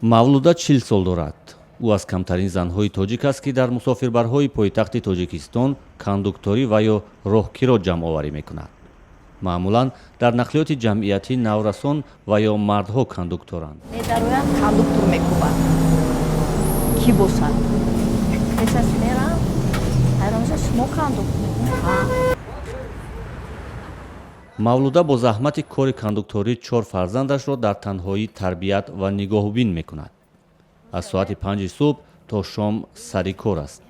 мавлуда 40 сол дорад. ӯ аз камтарин занҳои тоҷик аст, ки дар мусофирбарҳои пойтахти Тоҷикистон кондукторӣ ва ё роҳгиро ҷамъоварӣ мекунад. маъмулан дар нақлиёти ҷамъиятӣ наврасон ва ё мардҳо кондукторанд. Медарояд кондуктор мекубад. Ки босад? Песас мерам. Айронза шумо кондуктор мекунад. мавлуда бо заҳмати кори кондукторӣ 4 фарзандашро дар танҳоӣ тарбият ва нигоҳубин мекунад. аз соати 5 субҳ то шом сари кор аст.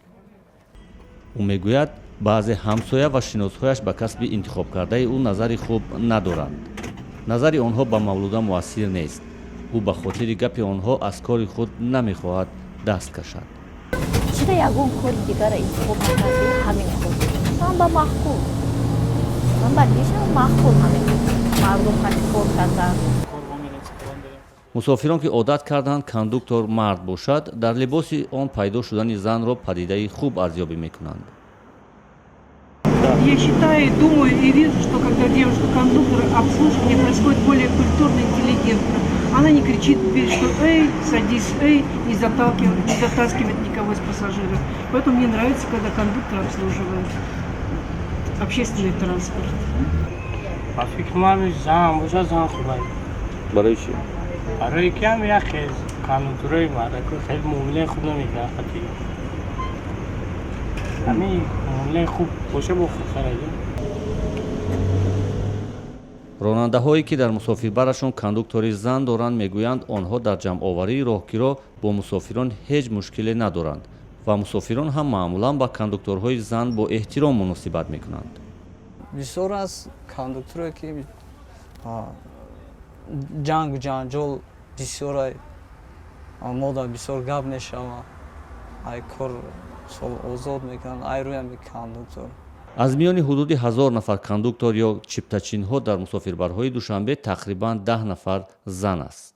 ӯ мегӯяд баъзе ҳамсоя ва шиносҳояш ба касби интихоб кардаи ӯ назари хуб надоранд. назари онҳо ба мавлуда муассир нест. ӯ ба хотири гапи онҳо аз кори худ намехоҳад даст кашад. чида ягон кори дигара интихоб накарди ҳамин худ. ман ба маҳкул. ман ба дишам маҳкул ҳамин мардум ҳати кор кардан. мусофирон ки одат карданд кондуктор мард бошад, дар либоси он пайдо шудани занро падидаи хуб арзёбӣ мекунанд. Я считаю, думаю и вижу, что когда девушка-кондуктор, обслуживание происходит более культурно, интеллигентно. Она не кричит в дверь, что «эй, садись, эй», не затаскивает никого из пассажиров. Поэтому мне нравится, когда кондуктор обслуживает общественный транспорт. По фикру зам, уже зам хубай. барои чӣ? برای کم یک خیز کانونتورای معرکه خیلی معامله خوب نمیکنه خطی همین معامله خوب باشه با خوب خریده ронандаҳое ки дар мусофирбарашон кондуктори зан доранд мегӯянд онҳо дар ҷамъоварии роҳгиро бо мусофирон ҳеҷ мушкиле надоранд ва мусофирон ҳам маъмулан ба кондукторҳои зан бо эҳтиром муносибат мекунанд. бисёр аз кондукторе ки ҷангу ҷанҷол бисёрай мода бисёр гап мешавад ай кор сол озод мекунанд ай рӯям кондуктор. аз миёни ҳудуди 1000 нафар кондуктор ё чиптачинҳо дар мусофирбарҳои душанбе тақрибан 10 нафар зан аст.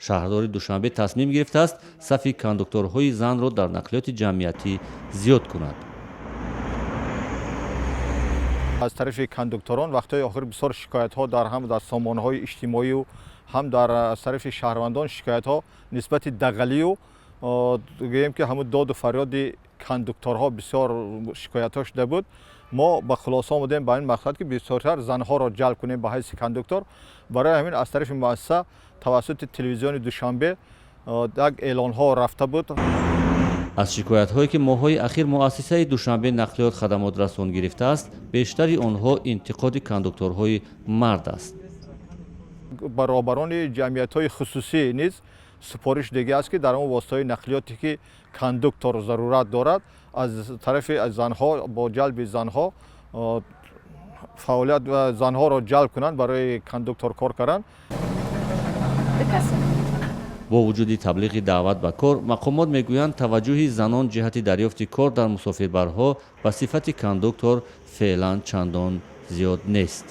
шаҳрдори душанбе тасмим гирифтааст сафи кондукторҳои занро дар нақлиёти ҷамъиятӣ зиёд кунад. аз тарафи кондукторон вақтҳои охир бисёр шикоятҳо ҳам дар сомонаҳои иҷтимоию ҳам аз тарафи шаҳрвандон шикоятҳо нисбати дағалию гӯем ки ҳамун доду фарёди кондукторҳо бисёр шикоятҳо шуда буд. мо ба хулоса омадем ба ин мақсад ки бисёртар занҳоро ҷалб кунем ба ҳайси кондуктор. барои ҳамин аз тарафи муассиса тавассути телевизиони душанбе як эълонҳо рафта буд. аз шикоятҳое ки моҳҳои ахир муассисаи душанбе нақлиёт хадамот расон гирифтааст, бештари онҳо интиқоди кондукторҳои мард аст. баробарони ҷамъиятҳои хусусӣ низ супориш дега аст ки дар он воситаҳои нақлиёте ки кондуктор зарурат дорад аз тарафи занҳо бо ҷалби занҳо фаъолият ва занҳоро ҷалб кунанд барои кондуктор кор кардан. бо вуҷуди таблиғи даъват ба кор, мақомот мегӯянд таваҷҷӯҳи занон ҷиҳати дарёфти кор дар мусофирбарҳо ба сифати кондуктор феълан чандон зиёд нест.